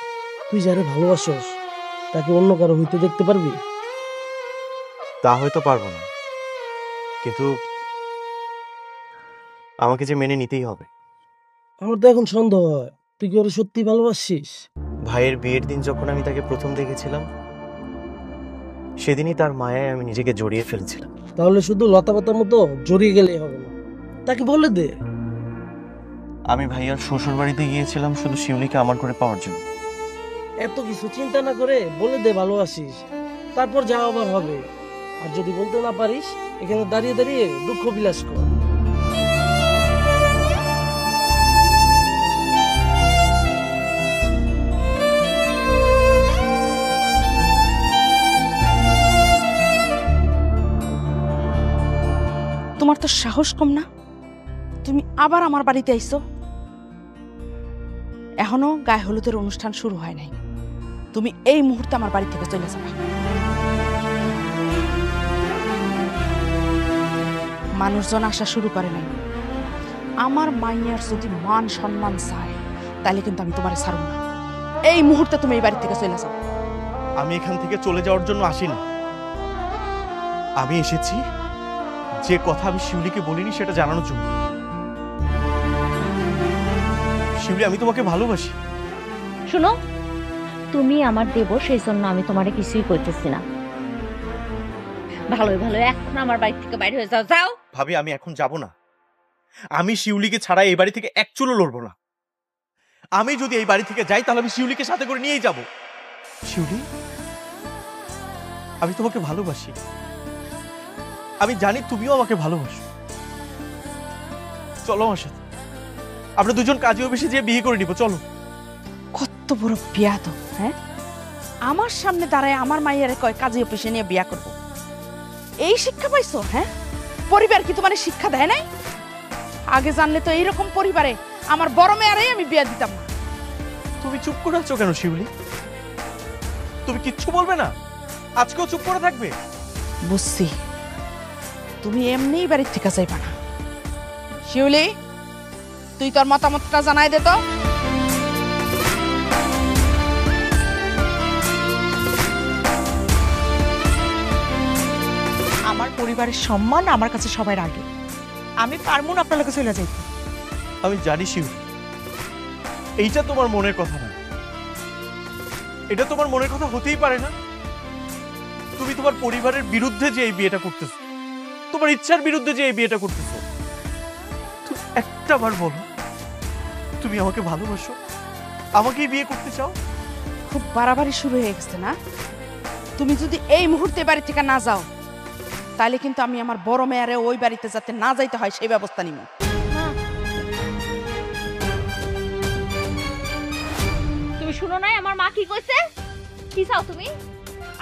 তুই যারা ভালোবাসস তাকে অন্য কারো হইতে দেখতে পারবি? তা হয়তো পারবো না, কিন্তু আমাকে যে মেনে নিতেই হবে। আমার তো এখন সন্দেহ হয় তুই কি ওরা সত্যি ভালোবাসিস? ভাইয়ের বিয়ের দিন যখন আমি তাকে প্রথম দেখেছিলাম, সেদিনই তার মায়ায় আমি নিজেকে জড়িয়ে ফেলেছিলাম। তাহলে শুধু লতা পাতার মতো জড়িয়ে গেলেই হবে না, তাকে বলে দে। আমি ভাইয়ার শ্বশুর বাড়িতে গিয়েছিলাম শুধু শিউলিকে আমার করে পাওয়ার জন্য। এত কিছু চিন্তা না করে বলে দে ভালোবাসিস, তারপর যা আবার হবে। আর যদি বলতে না পারিস, এখানে দাঁড়িয়ে দাঁড়িয়ে দুঃখ বিলাস কর। তোমার তো সাহস কম না, তুমি আবার আমার বাড়িতে আইছো। এখনো গায়ে হলুদের অনুষ্ঠান শুরু হয় নাই, তুমি এই মুহূর্তে আমার বাড়ি থেকে চলে যাবা। মানুষজন আসা শুরু করে নাই, আমার মাইয়ার যদি মান সম্মান চায় তাহলে কিন্তু আমি তোমারে ছাড়ব না। এই মুহূর্তে তুমি এই বাড়ি থেকে চলে যাও। আমি এখান থেকে চলে যাওয়ার জন্য আসিনি, আমি এসেছি যে কথা আমি শিউলিকে বলিনি সেটা জানানোর জন্য। শিউলি, আমি তোমাকে ভালোবাসি। শুনো, তুমি আমার দেব, সেই জন্য আমি তোমারে কিছুই কইতেছি না। ভালোই ভালো এখন আমার বাড়ি থেকে বাইরে হয়ে যাও। যাও ভাবি, আমি এখন যাব না। আমি শিউলিকে ছাড়া এই বাড়ি থেকে এক চুলও লড়বো না। আমি যদি এই বাড়ি থেকে যাই তাহলে আমি শিউলিকে সাথে করে নিয়েই যাব। শিউলি, আমি তোমাকে ভালোবাসি, আমি জানি তুমিও আমাকে ভালোবাসো। চলো আমার সাথে, আমরা দুজন কাজে অফিসে যেয়ে বিয়ে করে নিব। চলো। কত বড় বিয়া তো, হ্যাঁ? আমার সামনে দাঁড়ায় আমার মাইয়ারে কয় কাজী অফিসে নিয়ে বিয়া করব। এই শিক্ষা পাইছো? হ্যাঁ, পরিবার কি তোমার শিক্ষা দেয় নাই? আগে জানলে তো এইরকম পরিবারে আমার বড় মেয়ারেই আমি বিয়া দিতাম না। তুমি চুপ করে আছো কেন শিউলি? তুমি কিচ্ছু বলবে না? আজকেও চুপ করে থাকবে? বুঝছি, তুমি এমনিই বাড়ির থেকে যাইবা না। শিউলি, তুই তোর মতামতটা জানাই দে তো। আমার পরিবারের সম্মান আমার কাছে সবার আগে। আমি পারবো না আপনার কাছে চলে যাইতে। আমি জানি শিউলি, এইটা তোমার মনের কথা না। এটা তোমার মনের কথা হতেই পারে না। তুমি তোমার পরিবারের বিরুদ্ধে যে এই বিয়েটা করতেছো, তোমার ইচ্ছার বিরুদ্ধে যে এই বিয়েটা করতেছো। তুমি একটা বার বলো, তুমি আমাকে ভালোবাসো, আমাকেই বিয়ে করতে চাও? খুব বাড়াবাড়ি শুরু হয়ে গেছে না? তুমি যদি এই মুহূর্তে বাড়ি থেকে না যাও তাহলে কিন্তু আমি আমার বড় মেয়ারে ওই বাড়িতে যাতে না যাইতে হয় সেই ব্যবস্থা নিব। তুমি শুনো নাই আমার মা কি কইছে? কি চাও তুমি?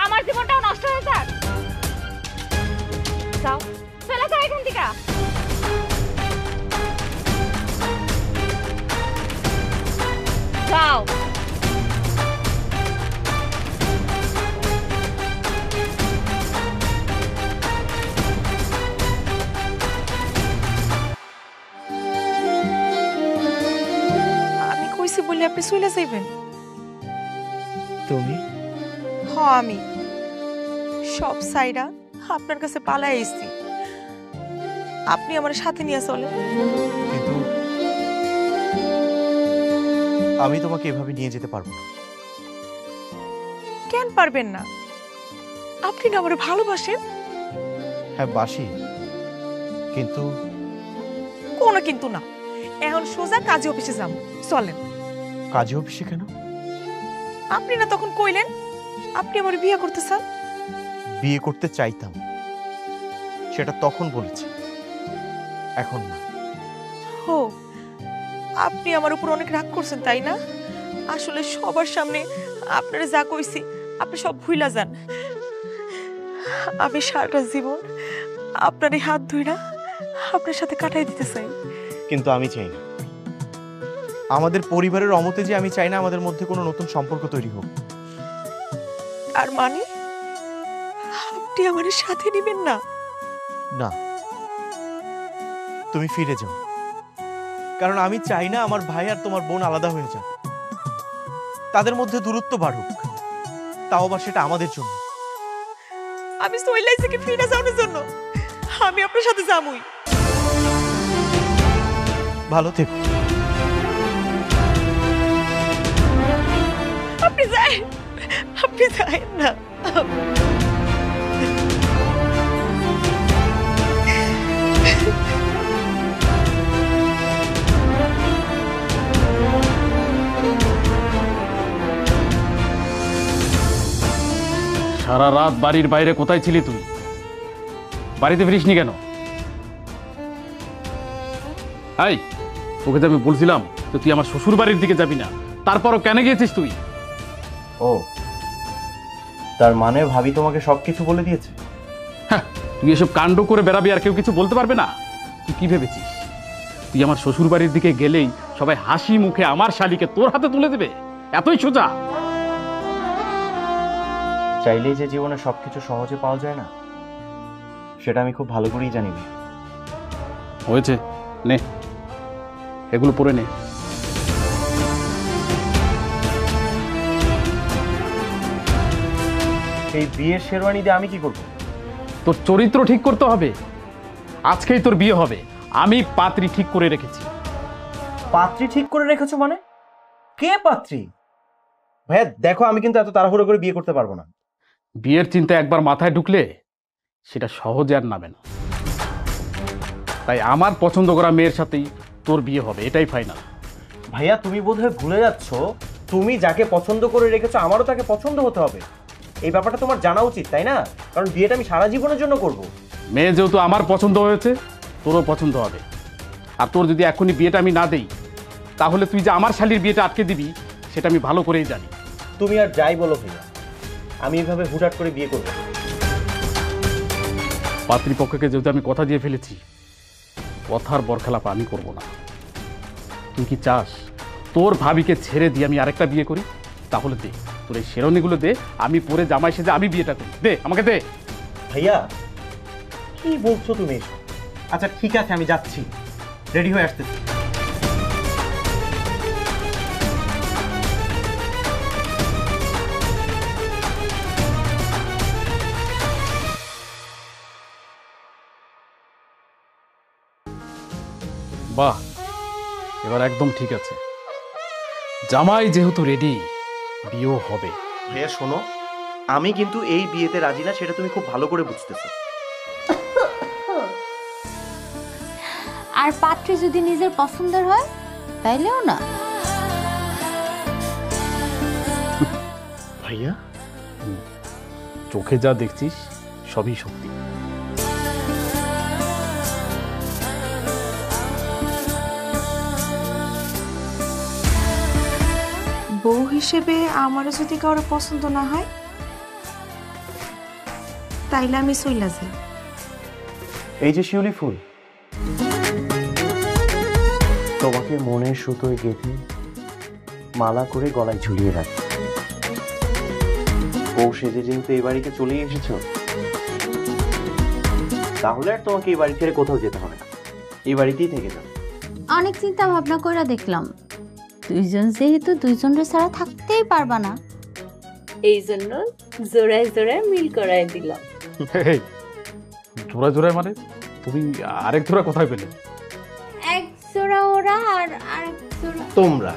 আমার জীবনটাও নষ্ট হয়ে যাক? যাও, চলে যাও এখান থেকে। যাও। আমি কইছি বলে আপনি চলে যাইবেন? তুমি? হ, আমি সব সাইরা আপনার কাছে পালাই আইছি। আপনি আমার সাথে নিয়ে চলেন। কিন্তু আমি তোমাকে এভাবে নিয়ে যেতে পারবো না। কেন পারবেন না? আপনি না আমার ভালোবাসেন। হ্যাঁ বাসি, কিন্তু কোনো কিন্তু না। এখন সোজা কাজী অফিসে যাবো, চলেন। কাজী অফিসে কেন? আপনি না তখন কইলেন আপনি আমার বিয়ে করতে চান। বিয়ে করতে চাইতাম, সেটা তখন বলেছি, এখন না। হো, আপনি আমার উপর অনেক রাগ করছেন তাই না? আসলে সবার সামনে আপনারা যা কইছি আপনি সব ভুইলা যান। আমি সারাটা জীবন আপনার এই হাত ধুইরা আপনার সাথে কাটাই দিতে চাই। কিন্তু আমি চাই না, আমাদের পরিবারের অমতে যে আমি চাই না আমাদের মধ্যে কোনো নতুন সম্পর্ক তৈরি হোক। আর মানে আপনি আমার সাথে নিবেন না? না, তুমি ফিরে যাও, কারণ আমি চাই না আমার ভাই আর তোমার বোন আলাদা হয়ে যাক, তাদের মধ্যে দূরত্ব বাড়ুক, তাও আবার সেটা আমাদের জন্য। আমি সইলাই থেকে ফিরে যাওয়ার জন্য আমি আপনার সাথে যাবই। ভালো থেকো। আপনি যাই না। সারা রাত বাড়ির বাইরে কোথায় ছিলি তুই? বাড়িতে ফিরিসনি কেন? এই, তোকে যে আমি বলছিলাম যে তুই আমার শ্বশুর বাড়ির দিকে যাবি না, তারপরও কেন গিয়েছিস তুই? ও, তার মানে ভাবি তোমাকে সবকিছু বলে দিয়েছে? হ্যাঁ, তুই এসব কাণ্ড করে বেড়াবি আর কেউ কিছু বলতে পারবে না? তুই কি ভেবেছিস তুই আমার শ্বশুর বাড়ির দিকে গেলেই সবাই হাসি মুখে আমার শালীকে তোর হাতে তুলে দেবে? এতই সোজা? চাইলেই যে জীবনে সবকিছু সহজে পাওয়া যায় না, সেটা আমি খুব ভালো করেই জানি। হয়েছে, নে এগুলো পরে নে। এই বিয়ের শেরওয়ানি দিয়ে আমি কি করব? তোর চরিত্র ঠিক করতে হবে। আজকেই তোর বিয়ে হবে, আমি পাত্রী ঠিক করে রেখেছি। পাত্রী ঠিক করে রেখেছো মানে? কে পাত্রী? ভাইয়া দেখো, আমি কিন্তু এত তাড়াহুড়ো করে বিয়ে করতে পারবো না। বিয়ের চিন্তা একবার মাথায় ঢুকলে সেটা সহজে আর নামে না। তাই আমার পছন্দ করা মেয়ের সাথেই তোর বিয়ে হবে, এটাই ফাইনাল। ভাইয়া তুমি বোধহয় ভুলে যাচ্ছ, তুমি যাকে পছন্দ করে রেখেছো আমারও তাকে পছন্দ হতে হবে। এই ব্যাপারটা তোমার জানা উচিত, তাই না? কারণ বিয়েটা আমি সারা জীবনের জন্য করব। মেয়ে যেহেতু আমার পছন্দ হয়েছে, তোরও পছন্দ হবে। আর তোর যদি এখনই বিয়েটা আমি না দেই, তাহলে তুই যে আমার শালীর বিয়েটা আটকে দিবি সেটা আমি ভালো করেই জানি। তুমি আর যাই বলো ভাইয়া, আমি এইভাবে হুটহাট করে বিয়ে করবো। পাত্রীপক্ষকে যেহেতু আমি কথা দিয়ে ফেলেছি, কথার বরখেলাপ আমি করব না। তুই কি চাস তোর ভাবিকে ছেড়ে দিয়ে আমি আরেকটা বিয়ে করি? তাহলে দে, তোর এই শেরওয়ানিগুলো দে, আমি পরে জামাই সেজে আমি বিয়েটা করি। দে, আমাকে দে। ভাইয়া কি বলছো তুমি? আচ্ছা ঠিক আছে, আমি যাচ্ছি, রেডি হয়ে আসতেছি। বাহ, এবার একদম ঠিক আছে। জামাই যেহেতু রেডি, বিয়েও হবে। ভাইয়া শোনো, আমি কিন্তু এই বিয়েতে রাজি না, সেটা তুমি খুব ভালো করে বুঝতেছো। আর পাত্রী যদি নিজের পছন্দের হয় তাইলেও না। ভাইয়া চোখে যা দেখছিস সবই সত্যি। বউ হিসেবে আমারও যদি কারো পছন্দ না হয়, তাইলে আমি চইলা যাই। এই যে শিউলি ফুল, তোমাকে মনের সুতোয় গেঁথে মালা করে গলায় ঝুলিয়ে রাখি। বউ সেজে যেহেতু এই বাড়িতে চলে এসেছো, তাহলে আর তোমাকে এই বাড়ি ছেড়ে কোথাও যেতে হবে না, এই বাড়িতেই থেকে যাও। অনেক চিন্তা ভাবনা করে দেখলাম, দুইজন যেহেতু দুইজনের ছাড়া থাকতেই পারবা না, এই জন্য জোড়ায় জোড়ায় মিল করাই দিলাম। জোড়া জোড়ায় মানে? তুমি আরেক জোড়া কোথায় পেলে? এক জোড়া ওরা আর আরেক জোড়া তোমরা।